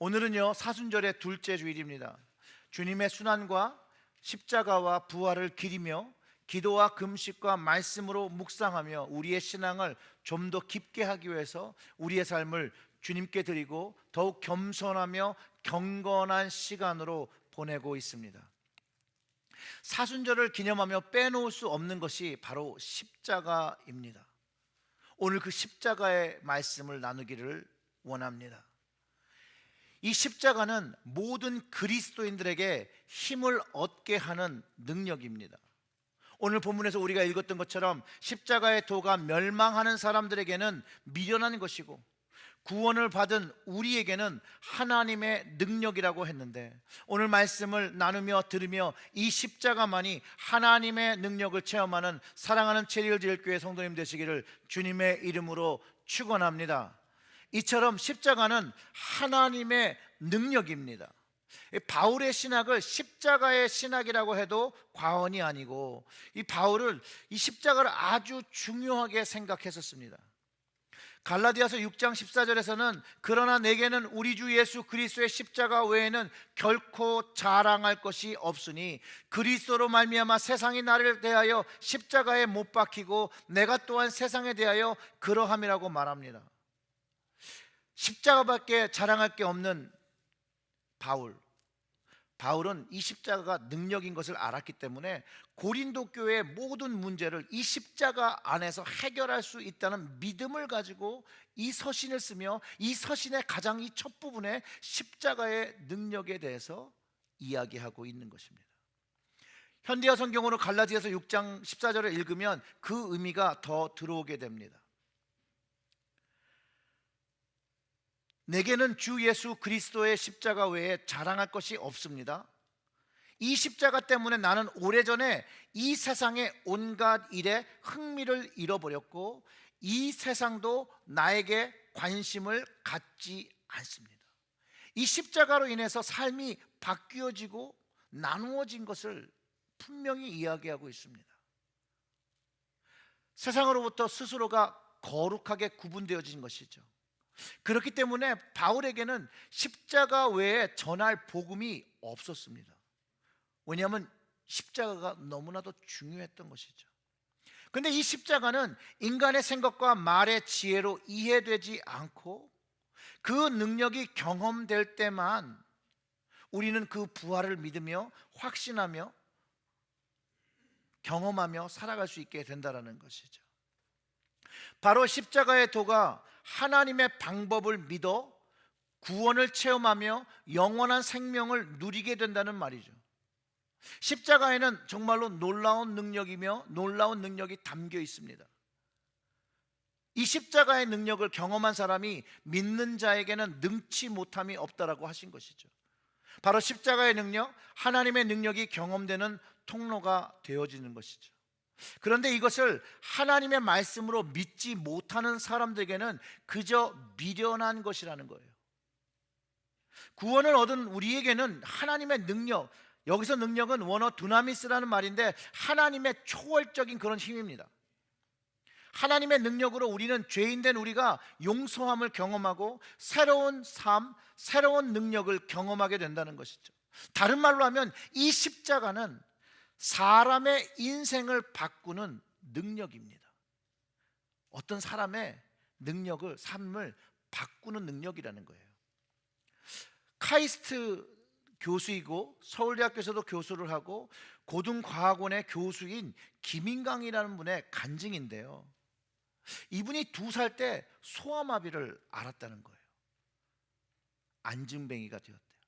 오늘은요 사순절의 둘째 주일입니다. 주님의 순환과 십자가와 부활을 기리며 기도와 금식과 말씀으로 묵상하며 우리의 신앙을 좀 더 깊게 하기 위해서 우리의 삶을 주님께 드리고 더욱 겸손하며 경건한 시간으로 보내고 있습니다. 사순절을 기념하며 빼놓을 수 없는 것이 바로 십자가입니다. 오늘 그 십자가의 말씀을 나누기를 원합니다. 이 십자가는 모든 그리스도인들에게 힘을 얻게 하는 능력입니다. 오늘 본문에서 우리가 읽었던 것처럼 십자가의 도가 멸망하는 사람들에게는 미련한 것이고 구원을 받은 우리에게는 하나님의 능력이라고 했는데, 오늘 말씀을 나누며 들으며 이 십자가만이 하나님의 능력을 체험하는 사랑하는 체리얼제일교회 성도님 되시기를 주님의 이름으로 축원합니다. 이처럼 십자가는 하나님의 능력입니다. 바울의 신학을 십자가의 신학이라고 해도 과언이 아니고, 이 바울은 이 십자가를 아주 중요하게 생각했었습니다. 갈라디아서 6장 14절에서는 그러나 내게는 우리 주 예수 그리스도의 십자가 외에는 결코 자랑할 것이 없으니 그리스도로 말미암아 세상이 나를 대하여 십자가에 못 박히고 내가 또한 세상에 대하여 그러함이라고 말합니다. 십자가밖에 자랑할 게 없는 바울은 이 십자가가 능력인 것을 알았기 때문에 고린도 교회의 모든 문제를 이 십자가 안에서 해결할 수 있다는 믿음을 가지고 이 서신을 쓰며 이 서신의 가장 이 첫 부분에 십자가의 능력에 대해서 이야기하고 있는 것입니다. 현대어 성경으로 갈라디아서 6장 14절을 읽으면 그 의미가 더 들어오게 됩니다. 내게는 주 예수 그리스도의 십자가 외에 자랑할 것이 없습니다. 이 십자가 때문에 나는 오래전에 이 세상의 온갖 일에 흥미를 잃어버렸고 이 세상도 나에게 관심을 갖지 않습니다. 이 십자가로 인해서 삶이 바뀌어지고 나누어진 것을 분명히 이야기하고 있습니다. 세상으로부터 스스로가 거룩하게 구분되어진 것이죠. 그렇기 때문에 바울에게는 십자가 외에 전할 복음이 없었습니다. 왜냐하면 십자가가 너무나도 중요했던 것이죠. 그런데 이 십자가는 인간의 생각과 말의 지혜로 이해되지 않고 그 능력이 경험될 때만 우리는 그 부활을 믿으며 확신하며 경험하며 살아갈 수 있게 된다는 것이죠. 바로 십자가의 도가 하나님의 방법을 믿어 구원을 체험하며 영원한 생명을 누리게 된다는 말이죠. 십자가에는 정말로 놀라운 능력이며 놀라운 능력이 담겨 있습니다. 이 십자가의 능력을 경험한 사람이 믿는 자에게는 능치 못함이 없다라고 하신 것이죠. 바로 십자가의 능력, 하나님의 능력이 경험되는 통로가 되어지는 것이죠. 그런데 이것을 하나님의 말씀으로 믿지 못하는 사람들에게는 그저 미련한 것이라는 거예요. 구원을 얻은 우리에게는 하나님의 능력, 여기서 능력은 원어 두나미스라는 말인데 하나님의 초월적인 그런 힘입니다. 하나님의 능력으로 우리는 죄인된 우리가 용서함을 경험하고 새로운 삶, 새로운 능력을 경험하게 된다는 것이죠. 다른 말로 하면 이 십자가는 사람의 인생을 바꾸는 능력입니다. 어떤 사람의 능력을, 삶을 바꾸는 능력이라는 거예요. 카이스트 교수이고 서울대학교에서도 교수를 하고 고등과학원의 교수인 김인강이라는 분의 간증인데요, 이분이 2살 때 소아마비를 앓았다는 거예요. 안증뱅이가 되었대요.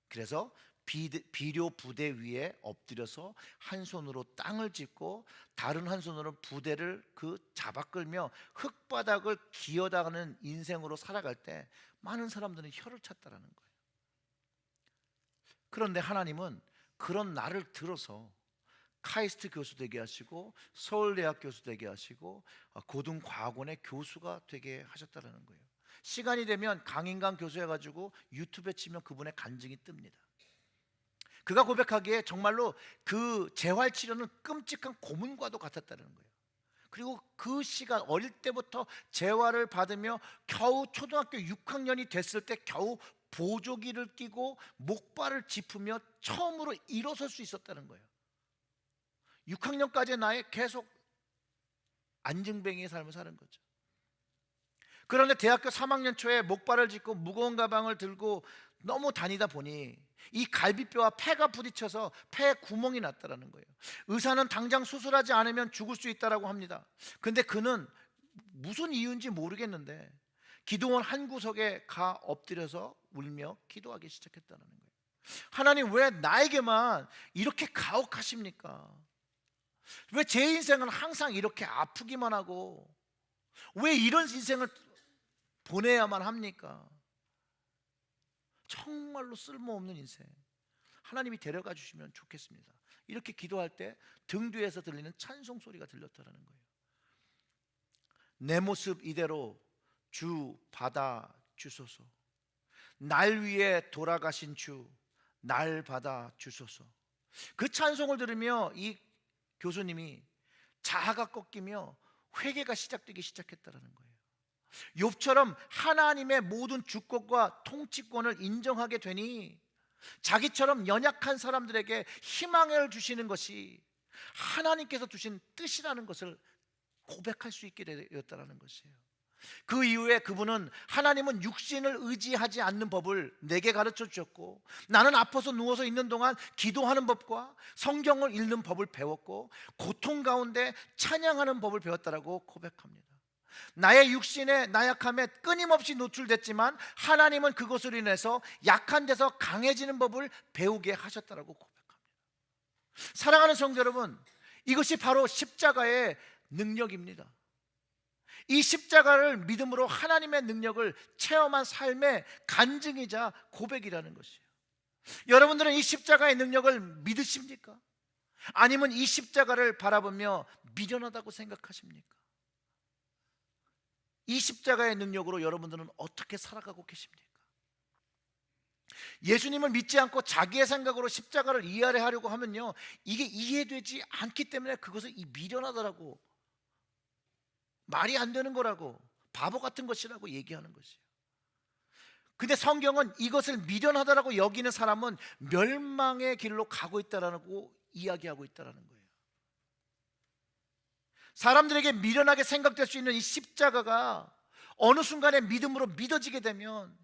그래서 비료 부대 위에 엎드려서 한 손으로 땅을 짚고 다른 한 손으로 부대를 잡아 끌며 흙바닥을 기어다가는 인생으로 살아갈 때 많은 사람들은 혀를 찼다라는 거예요. 그런데 하나님은 그런 나를 들어서 카이스트 교수 되게 하시고 서울대학 교수 되게 하시고 고등과학원의 교수가 되게 하셨다는 거예요. 시간이 되면 강인강 교수 해가지고 유튜브에 치면 그분의 간증이 뜹니다. 그가 고백하기에 정말로 그 재활치료는 끔찍한 고문과도 같았다는 거예요. 그리고 그 시간 어릴 때부터 재활을 받으며 겨우 초등학교 6학년이 됐을 때 겨우 보조기를 끼고 목발을 짚으며 처음으로 일어설 수 있었다는 거예요. 6학년까지의 나에 계속 안증뱅이의 삶을 사는 거죠. 그런데 대학교 3학년 초에 목발을 짚고 무거운 가방을 들고 너무 다니다 보니 이 갈비뼈와 폐가 부딪혀서 폐에 구멍이 났다는 거예요. 의사는 당장 수술하지 않으면 죽을 수 있다고 합니다. 근데 그는 무슨 이유인지 모르겠는데 기도원 한 구석에 가 엎드려서 울며 기도하기 시작했다는 거예요. 하나님, 왜 나에게만 이렇게 가혹하십니까? 왜 제 인생은 항상 이렇게 아프기만 하고 왜 이런 인생을 보내야만 합니까? 정말로 쓸모없는 인생, 하나님이 데려가 주시면 좋겠습니다. 이렇게 기도할 때 등 뒤에서 들리는 찬송 소리가 들렸다는 거예요. 내 모습 이대로 주 받아 주소서. 날 위해 돌아가신 주 날 받아 주소서. 그 찬송을 들으며 이 교수님이 자아가 꺾이며 회개가 시작되기 시작했다는 거예요. 욥처럼 하나님의 모든 주권과 통치권을 인정하게 되니 자기처럼 연약한 사람들에게 희망을 주시는 것이 하나님께서 주신 뜻이라는 것을 고백할 수 있게 되었다는 것이에요. 그 이후에 그분은 하나님은 육신을 의지하지 않는 법을 내게 가르쳐 주셨고, 나는 아파서 누워서 있는 동안 기도하는 법과 성경을 읽는 법을 배웠고, 고통 가운데 찬양하는 법을 배웠다라고 고백합니다. 나의 육신의 나약함에 끊임없이 노출됐지만 하나님은 그것으로 인해서 약한 데서 강해지는 법을 배우게 하셨다라고 고백합니다. 사랑하는 성도 여러분, 이것이 바로 십자가의 능력입니다. 이 십자가를 믿음으로 하나님의 능력을 체험한 삶의 간증이자 고백이라는 것이에요. 여러분들은 이 십자가의 능력을 믿으십니까? 아니면 이 십자가를 바라보며 미련하다고 생각하십니까? 이 십자가의 능력으로 여러분들은 어떻게 살아가고 계십니까? 예수님을 믿지 않고 자기의 생각으로 십자가를 이해하려고 하면요, 이게 이해되지 않기 때문에 그것을 미련하다라고, 말이 안 되는 거라고, 바보 같은 것이라고 얘기하는 것이에요. 근데 성경은 이것을 미련하다라고 여기는 사람은 멸망의 길로 가고 있다라고 이야기하고 있다는 거예요. 사람들에게 미련하게 생각될 수 있는 이 십자가가 어느 순간에 믿음으로 믿어지게 되면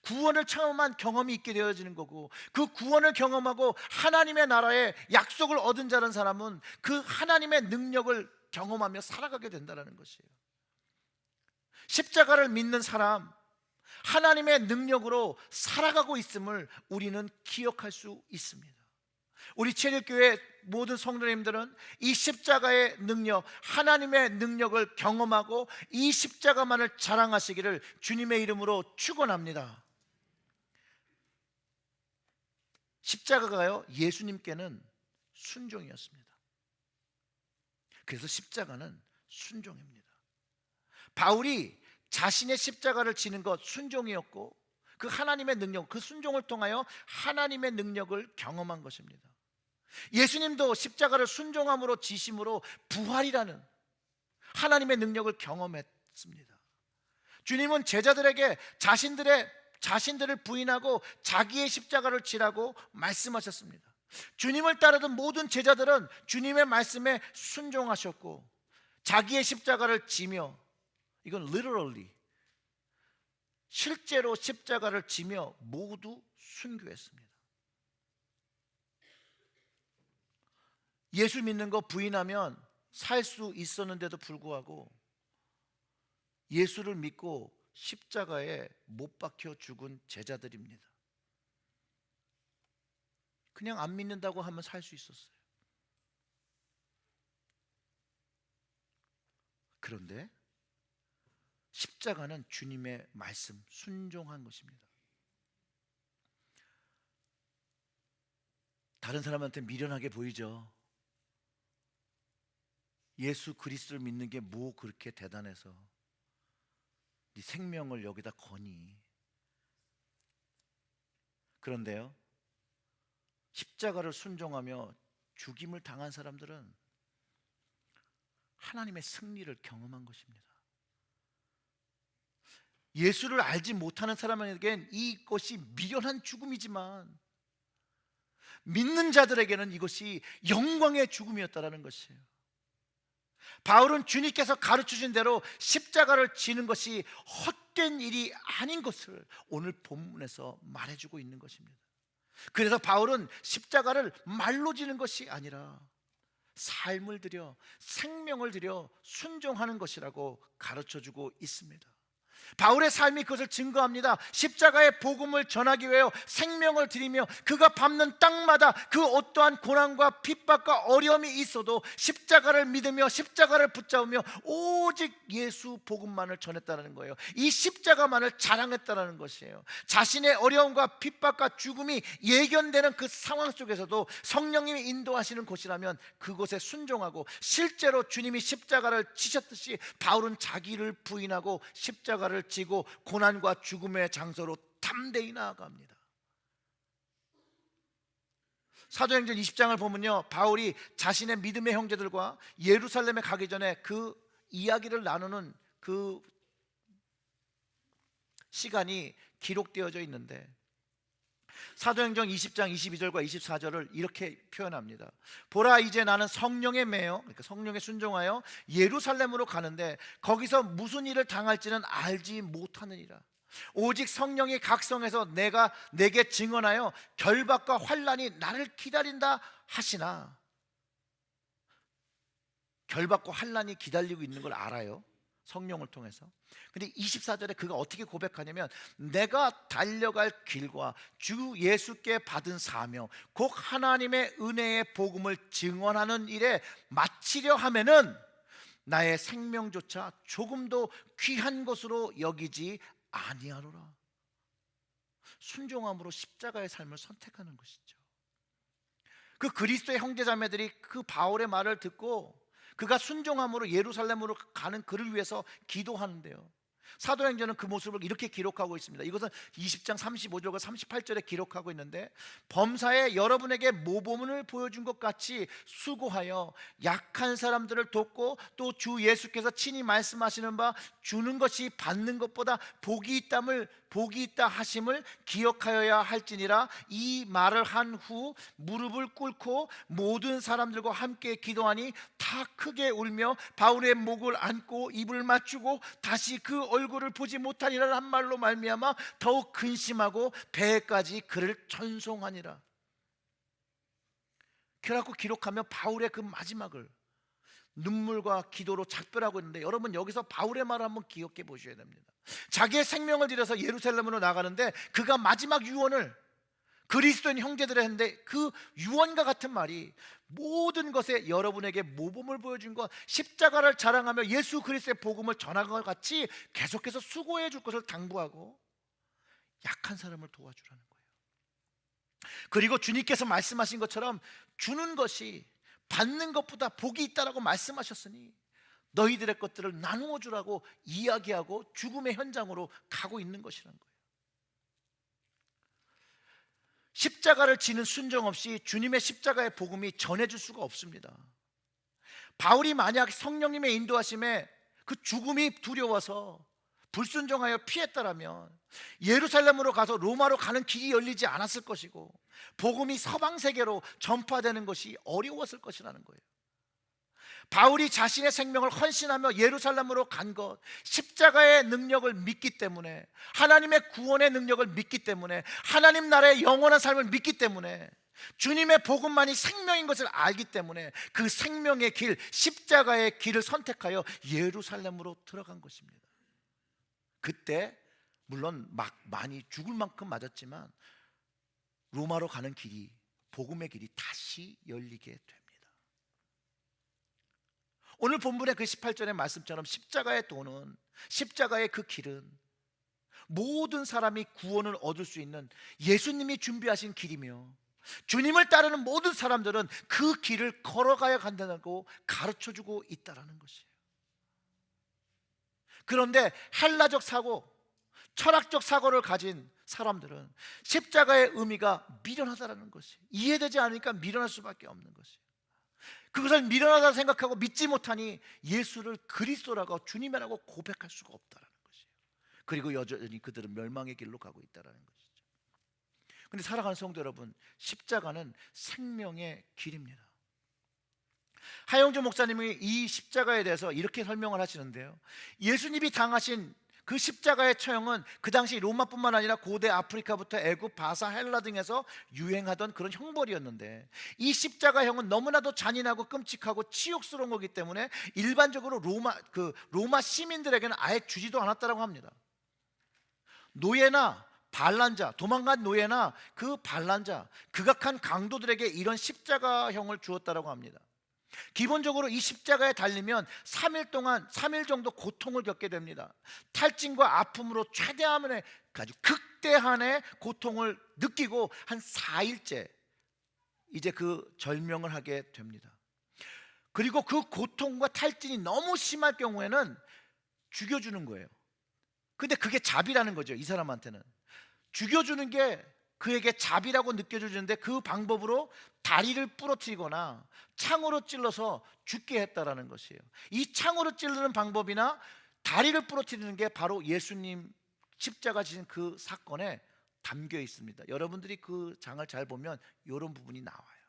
구원을 체험한 경험이 있게 되어지는 거고, 그 구원을 경험하고 하나님의 나라의 약속을 얻은 자라는 사람은 그 하나님의 능력을 경험하며 살아가게 된다는 것이에요. 십자가를 믿는 사람, 하나님의 능력으로 살아가고 있음을 우리는 기억할 수 있습니다. 우리 체력교회 모든 성도님들은 이 십자가의 능력, 하나님의 능력을 경험하고 이 십자가만을 자랑하시기를 주님의 이름으로 축원합니다. 십자가가요, 예수님께는 순종이었습니다. 그래서 십자가는 순종입니다. 바울이 자신의 십자가를 지는 것 순종이었고, 그 하나님의 능력, 그 순종을 통하여 하나님의 능력을 경험한 것입니다. 예수님도 십자가를 순종함으로 지심으로 부활이라는 하나님의 능력을 경험했습니다. 주님은 제자들에게 자신들을 부인하고 자기의 십자가를 지라고 말씀하셨습니다. 주님을 따르던 모든 제자들은 주님의 말씀에 순종하셨고 자기의 십자가를 지며, 이건 literally 실제로 십자가를 지며 모두 순교했습니다. 예수 믿는 거 부인하면 살 수 있었는데도 불구하고 예수를 믿고 십자가에 못 박혀 죽은 제자들입니다. 그냥 안 믿는다고 하면 살 수 있었어요. 그런데 십자가는 주님의 말씀, 순종한 것입니다. 다른 사람한테 미련하게 보이죠. 예수 그리스도를 믿는 게 뭐 그렇게 대단해서 네 생명을 여기다 거니. 그런데요, 십자가를 순종하며 죽임을 당한 사람들은 하나님의 승리를 경험한 것입니다. 예수를 알지 못하는 사람에겐 이것이 미련한 죽음이지만 믿는 자들에게는 이것이 영광의 죽음이었다라는 것이에요. 바울은 주님께서 가르쳐준 대로 십자가를 지는 것이 헛된 일이 아닌 것을 오늘 본문에서 말해주고 있는 것입니다. 그래서 바울은 십자가를 말로 지는 것이 아니라 삶을 들여, 생명을 들여 순종하는 것이라고 가르쳐주고 있습니다. 바울의 삶이 그것을 증거합니다. 십자가의 복음을 전하기 위해 생명을 드리며 그가 밟는 땅마다 그 어떠한 고난과 핍박과 어려움이 있어도 십자가를 믿으며 십자가를 붙잡으며 오직 예수 복음만을 전했다는 거예요. 이 십자가만을 자랑했다는 것이에요. 자신의 어려움과 핍박과 죽음이 예견되는 그 상황 속에서도 성령님이 인도하시는 곳이라면 그곳에 순종하고, 실제로 주님이 십자가를 지셨듯이 바울은 자기를 부인하고 십자가를 지고 고난과 죽음의 장소로 담대히 나아갑니다. 사도행전 20장을 보면요, 바울이 자신의 믿음의 형제들과 예루살렘에 가기 전에 그 이야기를 나누는 그 시간이 기록되어져 있는데, 사도행전 20장 22절과 24절을 이렇게 표현합니다. 보라, 이제 나는 성령에 매여, 그러니까 성령에 순종하여 예루살렘으로 가는데 거기서 무슨 일을 당할지는 알지 못하느니라. 오직 성령이 각성해서 내게 증언하여 결박과 환난이 나를 기다린다 하시나. 결박과 환난이 기다리고 있는 걸 알아요, 성령을 통해서. 근데 24절에 그가 어떻게 고백하냐면, 내가 달려갈 길과 주 예수께 받은 사명 곧 하나님의 은혜의 복음을 증언하는 일에 마치려 하면은 나의 생명조차 조금도 귀한 것으로 여기지 아니하노라. 순종함으로 십자가의 삶을 선택하는 것이죠. 그 그리스도의 형제자매들이 그 바울의 말을 듣고 그가 순종함으로 예루살렘으로 가는 그를 위해서 기도하는데요, 사도행전은 그 모습을 이렇게 기록하고 있습니다. 이것은 20장 35절과 38절에 기록하고 있는데, 범사에 여러분에게 모범을 보여준 것 같이 수고하여 약한 사람들을 돕고 또 주 예수께서 친히 말씀하시는 바 주는 것이 받는 것보다 복이 있다 하심을 기억하여야 할지니라. 이 말을 한 후 무릎을 꿇고 모든 사람들과 함께 기도하니 다 크게 울며 바울의 목을 안고 입을 맞추고 다시 그 얼굴을 보지 못하니라 한 말로 말미암아 더욱 근심하고 배에까지 그를 찬송하니라. 그래갖고 기록하며 바울의 그 마지막을 눈물과 기도로 작별하고 있는데, 여러분 여기서 바울의 말을 한번 기억해 보셔야 됩니다. 자기의 생명을 들여서 예루살렘으로 나가는데 그가 마지막 유언을 그리스도인 형제들에 했는데, 그 유언과 같은 말이 모든 것에 여러분에게 모범을 보여준 것, 십자가를 자랑하며 예수 그리스도의 복음을 전하는 것 같이 계속해서 수고해 줄 것을 당부하고 약한 사람을 도와주라는 거예요. 그리고 주님께서 말씀하신 것처럼 주는 것이 받는 것보다 복이 있다라고 말씀하셨으니 너희들의 것들을 나누어 주라고 이야기하고 죽음의 현장으로 가고 있는 것이라는 거예요. 십자가를 지는 순종 없이 주님의 십자가의 복음이 전해질 수가 없습니다. 바울이 만약 성령님의 인도하심에 그 죽음이 두려워서 불순종하여 피했다라면 예루살렘으로 가서 로마로 가는 길이 열리지 않았을 것이고 복음이 서방 세계로 전파되는 것이 어려웠을 것이라는 거예요. 바울이 자신의 생명을 헌신하며 예루살렘으로 간 것, 십자가의 능력을 믿기 때문에, 하나님의 구원의 능력을 믿기 때문에, 하나님 나라의 영원한 삶을 믿기 때문에, 주님의 복음만이 생명인 것을 알기 때문에 그 생명의 길, 십자가의 길을 선택하여 예루살렘으로 들어간 것입니다. 그때 물론 많이 죽을 만큼 맞았지만 로마로 가는 길이, 복음의 길이 다시 열리게 됩니다. 오늘 본문의 그 18절의 말씀처럼 십자가의 도는, 십자가의 그 길은 모든 사람이 구원을 얻을 수 있는 예수님이 준비하신 길이며, 주님을 따르는 모든 사람들은 그 길을 걸어가야 한다고 가르쳐주고 있다는 것이에요. 그런데 헬라적 사고, 철학적 사고를 가진 사람들은 십자가의 의미가 미련하다는 것이 이해되지 않으니까 미련할 수밖에 없는 것이에요. 그것을 미련하다 생각하고 믿지 못하니 예수를 그리스도라고, 주님이라고 고백할 수가 없다는 것이에요. 그리고 여전히 그들은 멸망의 길로 가고 있다는 것이죠. 근데 사랑하는 성도 여러분, 십자가는 생명의 길입니다. 하영주 목사님이 이 십자가에 대해서 이렇게 설명을 하시는데요, 예수님이 당하신 그 십자가의 처형은 그 당시 로마뿐만 아니라 고대 아프리카부터 애굽, 바사, 헬라 등에서 유행하던 그런 형벌이었는데, 이 십자가형은 너무나도 잔인하고 끔찍하고 치욕스러운 거기 때문에 일반적으로 로마 시민들에게는 아예 주지도 않았다고 합니다. 노예나 반란자, 도망간 노예나 그 반란자, 극악한 강도들에게 이런 십자가형을 주었다고 합니다. 기본적으로 이 십자가에 달리면 3일 정도 고통을 겪게 됩니다. 탈진과 아픔으로 최대한의 아주 극대한의 고통을 느끼고 한 4일째 이제 그 절명을 하게 됩니다. 그리고 그 고통과 탈진이 너무 심할 경우에는 죽여주는 거예요. 근데 그게 자비라는 거죠. 이 사람한테는 죽여주는 게 그에게 자비라고 느껴지는데, 그 방법으로 다리를 부러뜨리거나 창으로 찔러서 죽게 했다라는 것이에요. 이 창으로 찌르는 방법이나 다리를 부러뜨리는 게 바로 예수님 십자가 지신 그 사건에 담겨 있습니다. 여러분들이 그 장을 잘 보면 이런 부분이 나와요.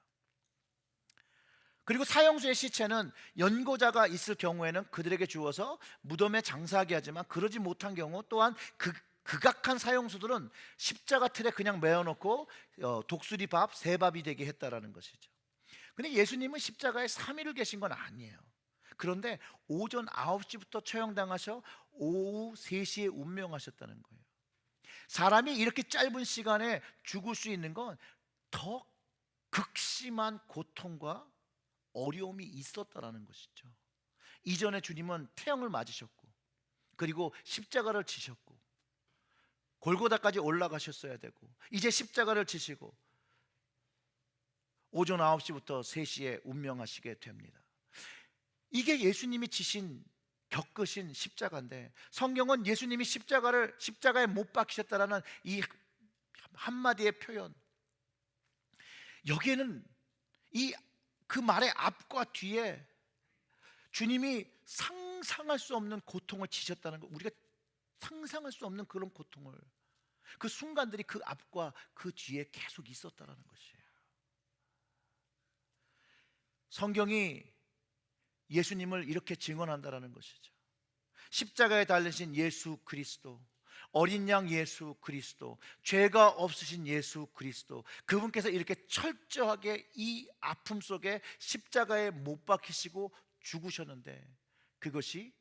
그리고 사형수의 시체는 연고자가 있을 경우에는 그들에게 주어서 무덤에 장사하게 하지만, 그러지 못한 경우 또한 극악한 사형수들은 십자가 틀에 그냥 메어놓고 독수리 밥, 새밥이 되게 했다라는 것이죠. 근데 예수님은 십자가에 3일을 계신 건 아니에요. 그런데 오전 9시부터 처형당하셔 오후 3시에 운명하셨다는 거예요. 사람이 이렇게 짧은 시간에 죽을 수 있는 건 더 극심한 고통과 어려움이 있었다라는 것이죠. 이전에 주님은 태형을 맞으셨고, 그리고 십자가를 지셨고, 골고다까지 올라가셨어야 되고, 이제 십자가를 지시고 오전 9시부터 3시에 운명하시게 됩니다. 이게 예수님이 지신 겪으신 십자가인데, 성경은 예수님이 십자가에 못 박히셨다라는 이 한마디의 표현, 여기에는 그 말의 앞과 뒤에 주님이 상상할 수 없는 고통을 지셨다는 것, 우리가 상상할 수 없는 그런 고통을, 그 순간들이 그 앞과 그 뒤에 계속 있었다라는 것이에요. 성경이 예수님을 이렇게 증언한다라는 것이죠. 십자가에 달리신 예수 그리스도, 어린 양 예수 그리스도, 죄가 없으신 예수 그리스도, 그분께서 이렇게 철저하게 이 아픔 속에 십자가에 못 박히시고 죽으셨는데, 그것이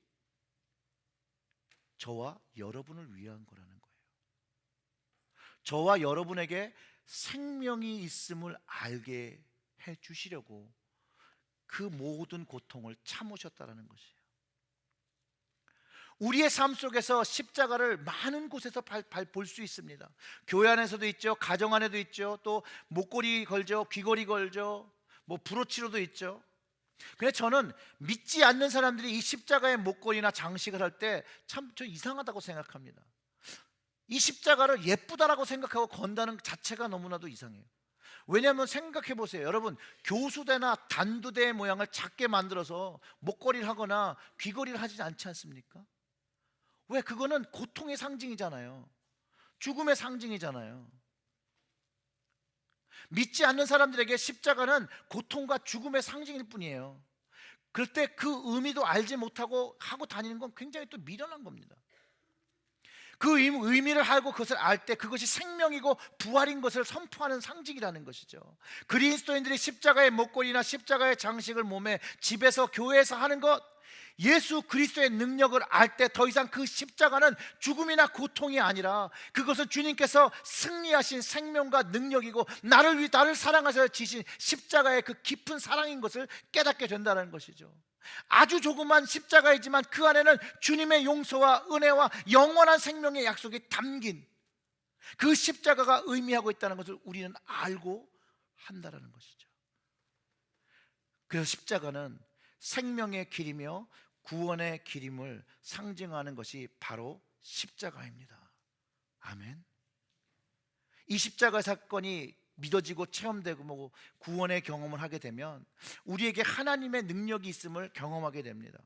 저와 여러분을 위한 거라는 거예요. 저와 여러분에게 생명이 있음을 알게 해 주시려고 그 모든 고통을 참으셨다는 것이에요. 우리의 삶 속에서 십자가를 많은 곳에서 볼 수 있습니다. 교회 안에서도 있죠, 가정 안에도 있죠, 또 목걸이 걸죠, 귀걸이 걸죠, 뭐 브로치로도 있죠. 근데 저는 믿지 않는 사람들이 이 십자가의 목걸이나 장식을 할 때 참 저 이상하다고 생각합니다. 이 십자가를 예쁘다라고 생각하고 건다는 자체가 너무나도 이상해요. 왜냐하면 생각해 보세요. 여러분, 교수대나 단두대의 모양을 작게 만들어서 목걸이를 하거나 귀걸이를 하지 않지 않습니까? 왜? 그거는 고통의 상징이잖아요. 죽음의 상징이잖아요. 믿지 않는 사람들에게 십자가는 고통과 죽음의 상징일 뿐이에요. 그럴 때 그 의미도 알지 못하고 하고 다니는 건 굉장히 또 미련한 겁니다. 그 의미를 알고 그것을 알 때 그것이 생명이고 부활인 것을 선포하는 상징이라는 것이죠. 그리스도인들이 십자가의 목걸이나 십자가의 장식을 몸에 집에서 교회에서 하는 것, 예수 그리스도의 능력을 알 때 더 이상 그 십자가는 죽음이나 고통이 아니라 그것은 주님께서 승리하신 생명과 능력이고 나를 사랑하셔서 지신 십자가의 그 깊은 사랑인 것을 깨닫게 된다는 것이죠. 아주 조그만 십자가이지만 그 안에는 주님의 용서와 은혜와 영원한 생명의 약속이 담긴 그 십자가가 의미하고 있다는 것을 우리는 알고 한다는 것이죠. 그래서 십자가는 생명의 길이며 구원의 길임을 상징하는 것이 바로 십자가입니다. 아멘. 이 십자가 사건이 믿어지고 체험되고 구원의 경험을 하게 되면 우리에게 하나님의 능력이 있음을 경험하게 됩니다.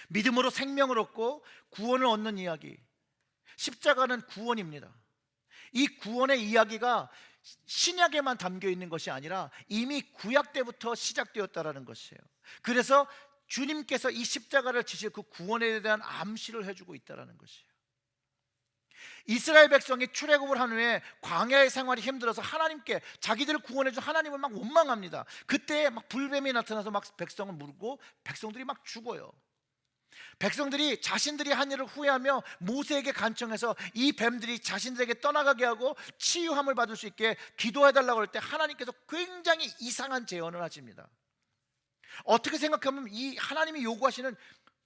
믿음으로 생명을 얻고 구원을 얻는 이야기, 십자가는 구원입니다. 이 구원의 이야기가 신약에만 담겨 있는 것이 아니라 이미 구약 때부터 시작되었다라는 것이에요. 그래서 주님께서 이 십자가를 지실 그 구원에 대한 암시를 해주고 있다라는 것이에요. 이스라엘 백성이 출애굽을 한 후에 광야의 생활이 힘들어서 하나님께 자기들을 구원해 준 하나님을 막 원망합니다. 그때 막 불뱀이 나타나서 막 백성을 물고 백성들이 막 죽어요. 백성들이 자신들이 한 일을 후회하며 모세에게 간청해서 이 뱀들이 자신들에게 떠나가게 하고 치유함을 받을 수 있게 기도해달라고 할 때 하나님께서 굉장히 이상한 제언을 하십니다. 어떻게 생각하면 이 하나님이 요구하시는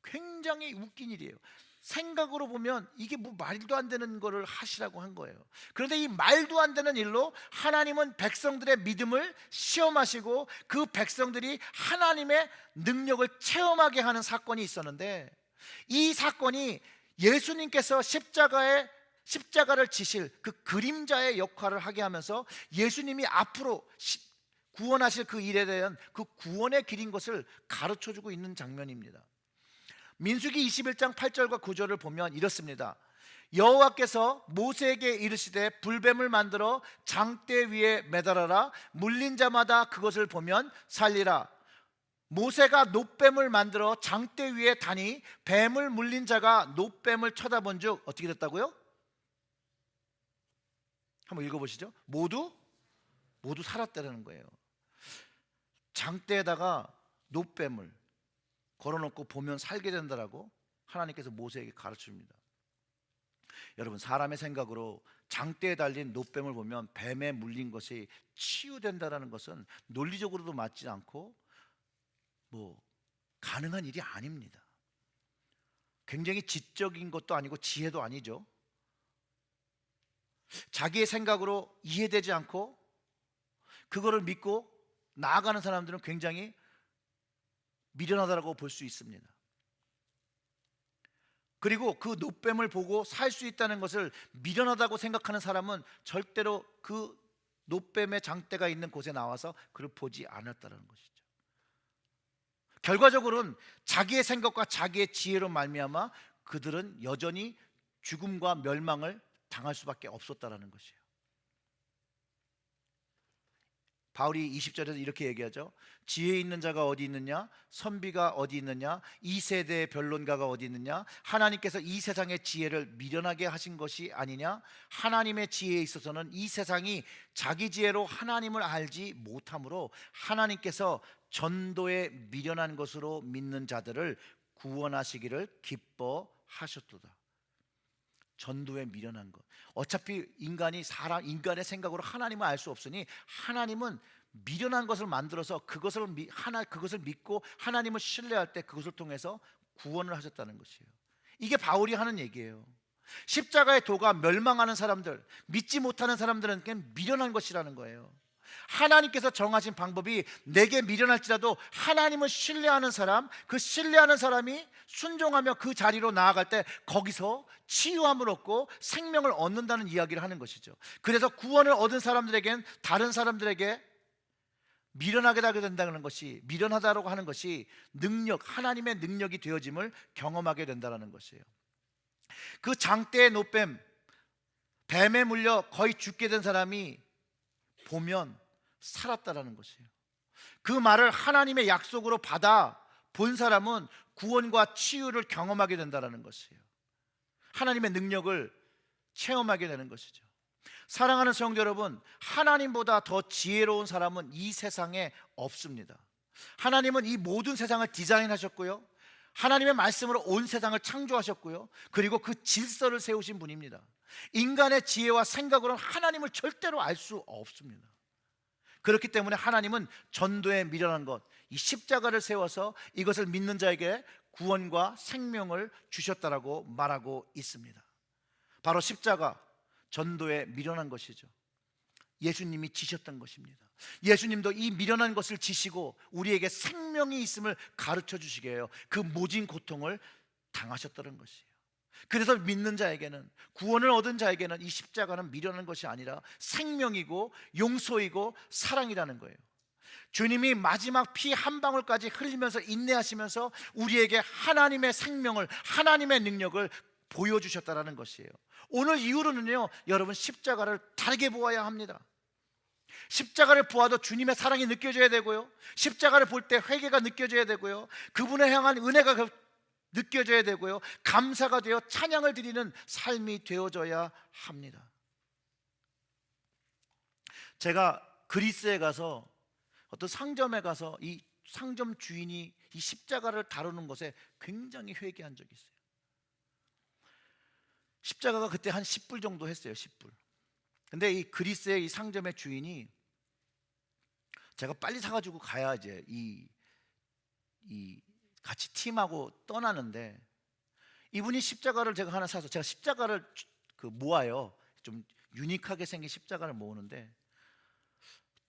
굉장히 웃긴 일이에요. 생각으로 보면 이게 뭐 말도 안 되는 거를 하시라고 한 거예요. 그런데 이 말도 안 되는 일로 하나님은 백성들의 믿음을 시험하시고 그 백성들이 하나님의 능력을 체험하게 하는 사건이 있었는데, 이 사건이 예수님께서 십자가를 지실 그 그림자의 역할을 하게 하면서 예수님이 앞으로 구원하실 그 일에 대한 그 구원의 길인 것을 가르쳐주고 있는 장면입니다. 민수기 21장 8절과 9절을 보면 이렇습니다. 여호와께서 모세에게 이르시되 불뱀을 만들어 장대 위에 매달아라. 물린 자마다 그것을 보면 살리라. 모세가 놋뱀을 만들어 장대 위에 다니 뱀을 물린 자가 놋뱀을 쳐다본 즉 어떻게 됐다고요? 한번 읽어보시죠. 모두 살았다는 거예요. 장대에다가 놋뱀을 걸어놓고 보면 살게 된다라고 하나님께서 모세에게 가르칩니다. 여러분, 사람의 생각으로 장대에 달린 놋뱀을 보면 뱀에 물린 것이 치유된다라는 것은 논리적으로도 맞지 않고 가능한 일이 아닙니다. 굉장히 지적인 것도 아니고 지혜도 아니죠. 자기의 생각으로 이해되지 않고 그거를 믿고 나아가는 사람들은 굉장히 미련하다고 볼 수 있습니다. 그리고 그 놋뱀을 보고 살 수 있다는 것을 미련하다고 생각하는 사람은 절대로 그 놋뱀의 장대가 있는 곳에 나와서 그를 보지 않았다는 것이죠. 결과적으로는 자기의 생각과 자기의 지혜로 말미암아 그들은 여전히 죽음과 멸망을 당할 수밖에 없었다는 것이에요. 바울이 20절에서 이렇게 얘기하죠. 지혜 있는 자가 어디 있느냐? 선비가 어디 있느냐? 이 세대의 변론가가 어디 있느냐? 하나님께서 이 세상의 지혜를 미련하게 하신 것이 아니냐? 하나님의 지혜에 있어서는 이 세상이 자기 지혜로 하나님을 알지 못하므로 하나님께서 전도에 미련한 것으로 믿는 자들을 구원하시기를 기뻐하셨도다. 전도에 미련한 것. 어차피 인간의 생각으로 하나님을 알 수 없으니 하나님은 미련한 것을 만들어서 그것을 믿고 하나님을 신뢰할 때 그것을 통해서 구원을 하셨다는 것이에요. 이게 바울이 하는 얘기예요. 십자가의 도가 멸망하는 사람들, 믿지 못하는 사람들은 그냥 미련한 것이라는 거예요. 하나님께서 정하신 방법이 내게 미련할지라도 하나님을 신뢰하는 사람, 그 신뢰하는 사람이 순종하며 그 자리로 나아갈 때 거기서 치유함을 얻고 생명을 얻는다는 이야기를 하는 것이죠. 그래서 구원을 얻은 사람들에겐 다른 사람들에게 미련하게 하게 된다는 것이, 미련하다라고 하는 것이 하나님의 능력이 되어짐을 경험하게 된다는 것이에요. 그 장대의 놋뱀, 뱀에 물려 거의 죽게 된 사람이 보면 살았다라는 것이에요. 그 말을 하나님의 약속으로 받아 본 사람은 구원과 치유를 경험하게 된다라는 것이에요. 하나님의 능력을 체험하게 되는 것이죠. 사랑하는 성도 여러분, 하나님보다 더 지혜로운 사람은 이 세상에 없습니다. 하나님은 이 모든 세상을 디자인하셨고요, 하나님의 말씀으로 온 세상을 창조하셨고요, 그리고 그 질서를 세우신 분입니다. 인간의 지혜와 생각으로는 하나님을 절대로 알 수 없습니다. 그렇기 때문에 하나님은 전도에 미련한 것, 이 십자가를 세워서 이것을 믿는 자에게 구원과 생명을 주셨다라고 말하고 있습니다. 바로 십자가, 전도에 미련한 것이죠. 예수님이 지셨던 것입니다. 예수님도 이 미련한 것을 지시고 우리에게 생명이 있음을 가르쳐 주시게 해요. 그 모진 고통을 당하셨다는 것이에요. 그래서 믿는 자에게는, 구원을 얻은 자에게는 이 십자가는 미련한 것이 아니라 생명이고 용서이고 사랑이라는 거예요. 주님이 마지막 피 한 방울까지 흘리면서 인내하시면서 우리에게 하나님의 생명을, 하나님의 능력을 보여주셨다라는 것이에요. 오늘 이후로는요, 여러분 십자가를 다르게 보아야 합니다. 십자가를 보아도 주님의 사랑이 느껴져야 되고요, 십자가를 볼 때 회개가 느껴져야 되고요, 그분을 향한 은혜가 느껴져야 되고요, 감사가 되어 찬양을 드리는 삶이 되어져야 합니다. 제가 그리스에 가서 어떤 상점에 가서 이 상점 주인이 이 십자가를 다루는 것에 굉장히 회개한 적이 있어요. 십자가가 그때 한 10불 정도 했어요. 10불. 근데 이 그리스의 이 상점의 주인이, 제가 빨리 사가지고 가야 이제 이 같이 팀하고 떠나는데, 이분이 십자가를 제가 하나 사서, 제가 십자가를 모아요. 좀 유니크하게 생긴 십자가를 모으는데,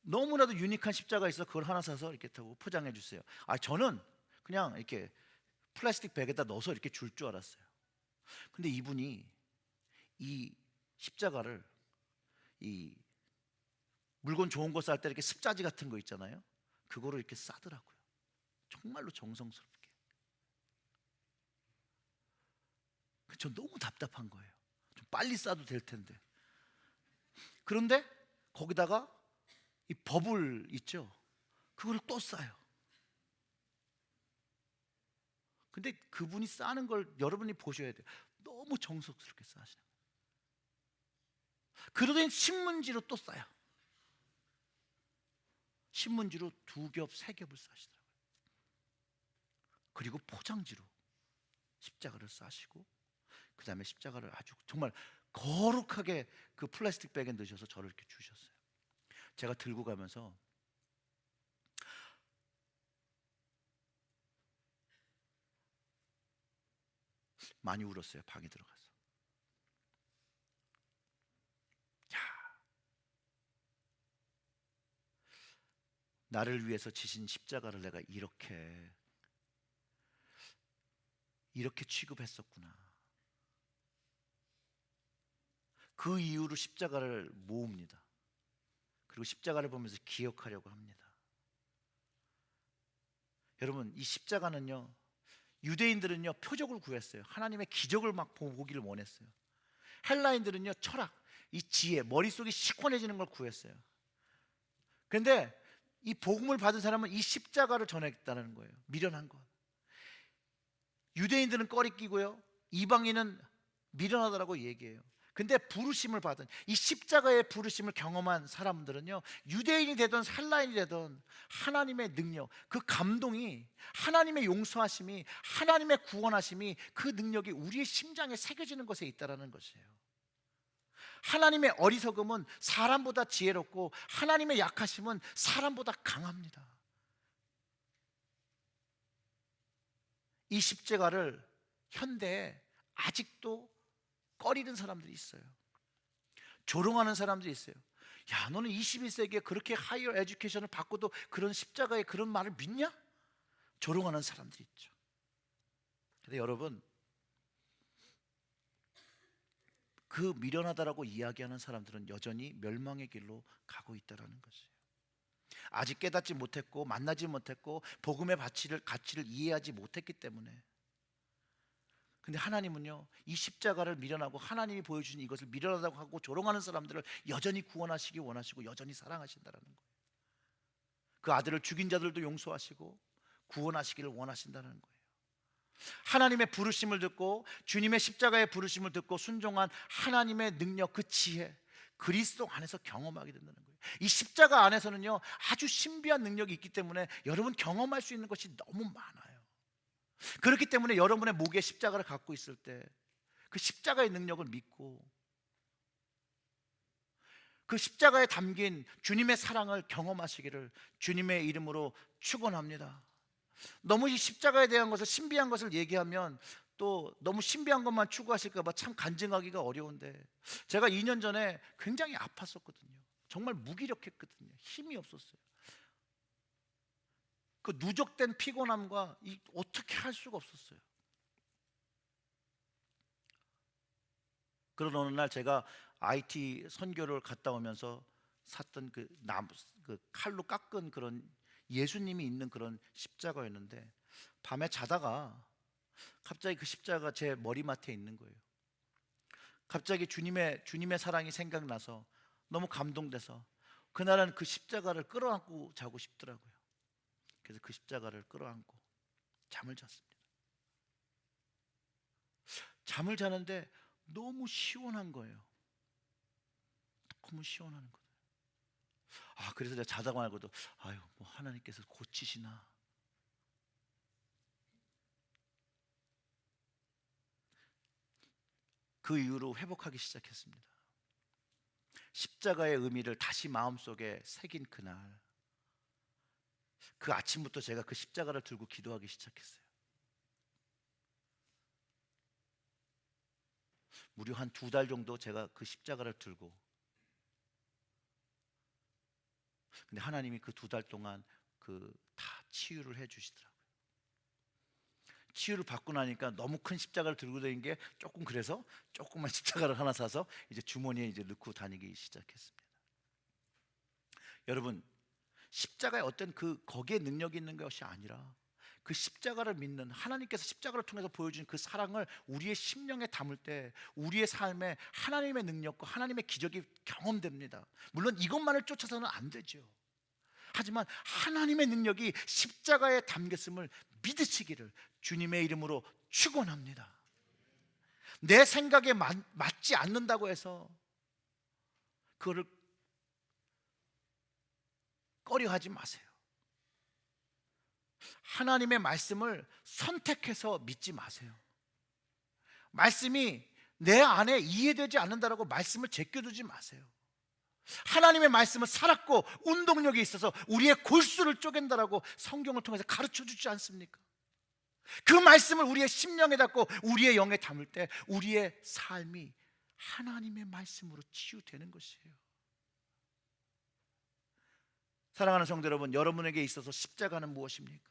너무나도 유니크한 십자가 있어 그걸 하나 사서 이렇게 타고 포장해 주세요. 저는 그냥 이렇게 플라스틱 백에다 넣어서 이렇게 줄 줄 알았어요. 근데 이분이 이 십자가를, 이 물건 좋은 거 쌀 때 이렇게 습자지 같은 거 있잖아요, 그거를 이렇게 싸더라고요. 정말로 정성스럽게. 전 너무 답답한 거예요. 좀 빨리 싸도 될 텐데. 그런데 거기다가 이 버블 있죠, 그거를 또 싸요. 근데 그분이 싸는 걸 여러분이 보셔야 돼요. 너무 정성스럽게 싸시는 거예요. 그러더니 신문지로 또 싸요. 신문지로 2겹, 3겹을 싸시더라고요. 그리고 포장지로 십자가를 싸시고, 그 다음에 십자가를 아주 정말 거룩하게 그 플라스틱 백에 넣으셔서 저를 이렇게 주셨어요. 제가 들고 가면서 많이 울었어요. 방에 들어가서. 야, 나를 위해서 지신 십자가를 내가 이렇게 취급했었구나. 그 이후로 십자가를 모읍니다. 그리고 십자가를 보면서 기억하려고 합니다. 여러분, 이 십자가는요, 유대인들은요 표적을 구했어요. 하나님의 기적을 막 보기를 원했어요. 헬라인들은요 철학, 이 지혜, 머릿속이 시원해지는 걸 구했어요. 그런데 이 복음을 받은 사람은 이 십자가를 전했다는 거예요. 미련한 것. 유대인들은 꺼리끼고요, 이방인은 미련하다라고 얘기해요. 근데 부르심을 받은, 이 십자가의 부르심을 경험한 사람들은요, 유대인이 되든 헬라인이 되든 하나님의 능력, 그 감동이, 하나님의 용서하심이, 하나님의 구원하심이, 그 능력이 우리의 심장에 새겨지는 것에 있다라는 것이에요. 하나님의 어리석음은 사람보다 지혜롭고, 하나님의 약하심은 사람보다 강합니다. 이 십자가를 현대에 아직도 꺼리는 사람들이 있어요. 조롱하는 사람들이 있어요. 야, 너는 21세기에 그렇게 하이어 에듀케이션을 받고도 그런 십자가의 그런 말을 믿냐? 조롱하는 사람들이 있죠. 근데 여러분, 그 미련하다라고 이야기하는 사람들은 여전히 멸망의 길로 가고 있다는 것이에요. 아직 깨닫지 못했고, 만나지 못했고, 복음의 가치를 이해하지 못했기 때문에. 근데 하나님은요, 이 십자가를 미련하고 하나님이 보여주신 이것을 미련하다고 하고 조롱하는 사람들을 여전히 구원하시기 원하시고 여전히 사랑하신다는 거예요. 그 아들을 죽인 자들도 용서하시고 구원하시기를 원하신다는 거예요. 하나님의 부르심을 듣고, 주님의 십자가의 부르심을 듣고 순종한 하나님의 능력, 그 지혜, 그리스도 안에서 경험하게 된다는 거예요. 이 십자가 안에서는요 아주 신비한 능력이 있기 때문에 여러분 경험할 수 있는 것이 너무 많아요. 그렇기 때문에 여러분의 목에 십자가를 갖고 있을 때 그 십자가의 능력을 믿고, 그 십자가에 담긴 주님의 사랑을 경험하시기를 주님의 이름으로 축원합니다. 너무 이 십자가에 대한 것을, 신비한 것을 얘기하면 또 너무 신비한 것만 추구하실까 봐 참 간증하기가 어려운데, 제가 2년 전에 굉장히 아팠었거든요. 정말 무기력했거든요. 힘이 없었어요. 그 누적된 피곤함과 어떻게 할 수가 없었어요. 그런 어느 날 제가 IT 선교를 갔다 오면서 샀던 그 칼로 깎은 그런 예수님이 있는 그런 십자가였는데, 밤에 자다가 갑자기 그 십자가가 제 머리맡에 있는 거예요. 갑자기 주님의 사랑이 생각나서 너무 감동돼서 그날은 그 십자가를 끌어안고 자고 싶더라고요. 그래서 그 십자가를 끌어안고 잠을 잤습니다. 잠을 자는데 너무 시원한 거예요. 너무 시원한 거예요. 그래서 제가 자다가 말고도 뭐 하나님께서 고치시나. 그 이후로 회복하기 시작했습니다. 십자가의 의미를 다시 마음속에 새긴 그날, 그 아침부터 제가 그 십자가를 들고 기도하기 시작했어요. 무려 한 2달 정도 제가 그 십자가를 들고, 근데 하나님이 그 2달 동안 다 치유를 해주시더라고요. 치유를 받고 나니까 너무 큰 십자가를 들고 다니는 게 조금, 그래서 조그만 십자가를 하나 사서 이제 주머니에 이제 넣고 다니기 시작했습니다. 여러분, 십자가에 어떤 거기에 능력이 있는 것이 아니라 그 십자가를 믿는 하나님께서 십자가를 통해서 보여준 그 사랑을 우리의 심령에 담을 때 우리의 삶에 하나님의 능력과 하나님의 기적이 경험됩니다. 물론 이것만을 쫓아서는 안 되죠. 하지만 하나님의 능력이 십자가에 담겼음을 믿으시기를 주님의 이름으로 축원합니다. 내 생각에 맞지 않는다고 해서 그거를 꺼려하지 마세요. 하나님의 말씀을 선택해서 믿지 마세요. 말씀이 내 안에 이해되지 않는다라고 말씀을 제껴두지 마세요. 하나님의 말씀은 살았고 운동력이 있어서 우리의 골수를 쪼갠다라고 성경을 통해서 가르쳐 주지 않습니까? 그 말씀을 우리의 심령에 담고 우리의 영에 담을 때 우리의 삶이 하나님의 말씀으로 치유되는 것이에요. 사랑하는 성도 여러분, 여러분에게 있어서 십자가는 무엇입니까?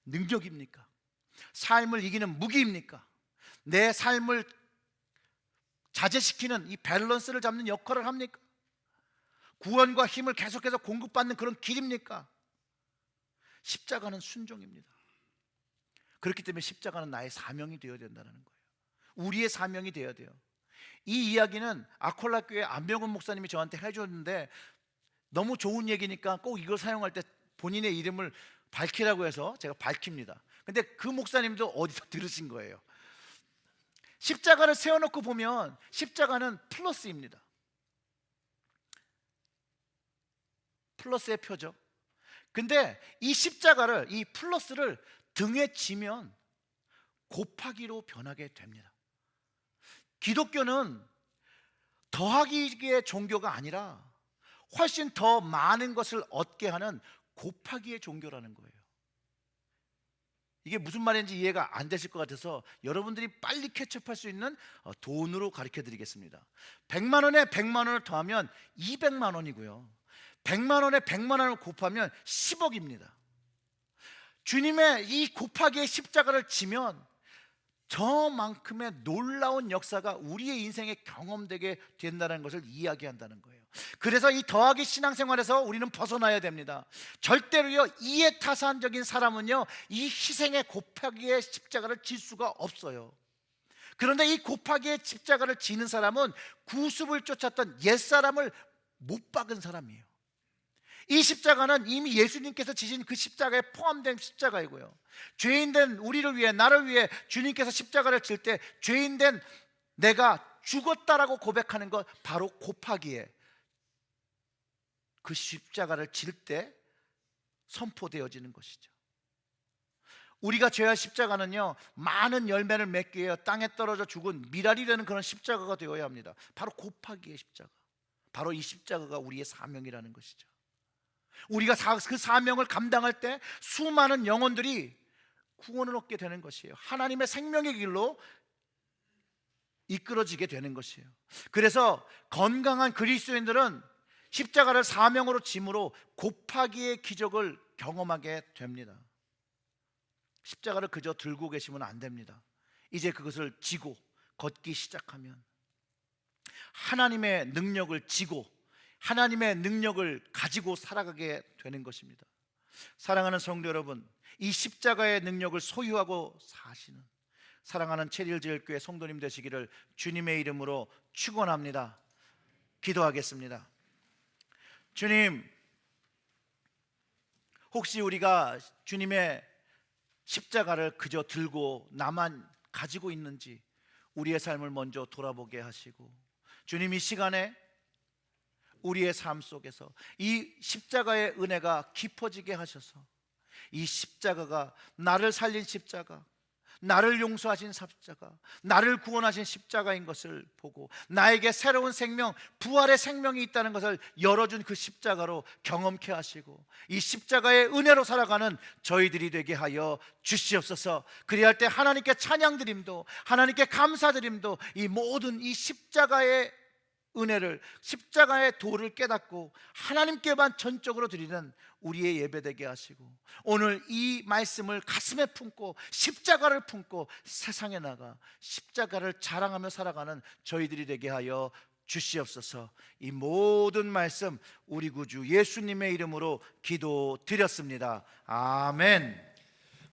능력입니까? 삶을 이기는 무기입니까? 내 삶을 자제시키는 이 밸런스를 잡는 역할을 합니까? 구원과 힘을 계속해서 공급받는 그런 길입니까? 십자가는 순종입니다. 그렇기 때문에 십자가는 나의 사명이 되어야 된다는 거예요. 우리의 사명이 되어야 돼요. 이 이야기는 아콜라 교회 안병훈 목사님이 저한테 해줬는데 너무 좋은 얘기니까 꼭 이걸 사용할 때 본인의 이름을 밝히라고 해서 제가 밝힙니다. 근데 그 목사님도 어디서 들으신 거예요. 십자가를 세워놓고 보면 십자가는 플러스입니다. 플러스의 표죠. 근데 이 십자가를, 이 플러스를 등에 지면 곱하기로 변하게 됩니다. 기독교는 더하기의 종교가 아니라 훨씬 더 많은 것을 얻게 하는 곱하기의 종교라는 거예요. 이게 무슨 말인지 이해가 안 되실 것 같아서 여러분들이 빨리 캐치업할 수 있는 돈으로 가르쳐 드리겠습니다. 100만 원에 100만 원을 더하면 200만 원이고요. 100만 원에 100만 원을 곱하면 10억입니다. 주님의 이 곱하기의 십자가를 지면 저만큼의 놀라운 역사가 우리의 인생에 경험되게 된다는 것을 이야기한다는 거예요. 그래서 이 더하기 신앙생활에서 우리는 벗어나야 됩니다. 절대로요, 이해타산적인 사람은요 이 희생의 곱하기의 십자가를 질 수가 없어요. 그런데 이 곱하기의 십자가를 지는 사람은 구습을 쫓았던 옛사람을 못 박은 사람이에요. 이 십자가는 이미 예수님께서 지신 그 십자가에 포함된 십자가이고요, 죄인된 우리를 위해, 나를 위해 주님께서 십자가를 질 때 죄인된 내가 죽었다라고 고백하는 것, 바로 곱하기에 그 십자가를 질 때 선포되어지는 것이죠. 우리가 죄할 십자가는요 많은 열매를 맺기 위해 땅에 떨어져 죽은 미랄이 되는 그런 십자가가 되어야 합니다. 바로 곱하기의 십자가, 바로 이 십자가가 우리의 사명이라는 것이죠. 우리가 그 사명을 감당할 때 수많은 영혼들이 구원을 얻게 되는 것이에요. 하나님의 생명의 길로 이끌어지게 되는 것이에요. 그래서 건강한 그리스도인들은 십자가를 사명으로 짐으로 곱하기의 기적을 경험하게 됩니다. 십자가를 그저 들고 계시면 안 됩니다. 이제 그것을 지고 걷기 시작하면 하나님의 능력을 지고 하나님의 능력을 가지고 살아가게 되는 것입니다. 사랑하는 성도 여러분, 이 십자가의 능력을 소유하고 사시는, 사랑하는 체리힐제일교회 성도님 되시기를 주님의 이름으로 축원합니다. 기도하겠습니다. 주님, 혹시 우리가 주님의 십자가를 그저 들고 나만 가지고 있는지 우리의 삶을 먼저 돌아보게 하시고, 주님 이 시간에 우리의 삶 속에서 이 십자가의 은혜가 깊어지게 하셔서 이 십자가가 나를 살린 십자가, 나를 용서하신 십자가, 나를 구원하신 십자가인 것을 보고 나에게 새로운 생명, 부활의 생명이 있다는 것을 열어준 그 십자가로 경험케 하시고 이 십자가의 은혜로 살아가는 저희들이 되게 하여 주시옵소서. 그리할 때 하나님께 찬양드림도, 하나님께 감사드림도, 이 모든 이 십자가의 은혜를, 십자가의 도를 깨닫고 하나님께만 전적으로 드리는 우리의 예배되게 하시고, 오늘 이 말씀을 가슴에 품고 십자가를 품고 세상에 나가 십자가를 자랑하며 살아가는 저희들이 되게 하여 주시옵소서. 이 모든 말씀 우리 구주 예수님의 이름으로 기도드렸습니다. 아멘.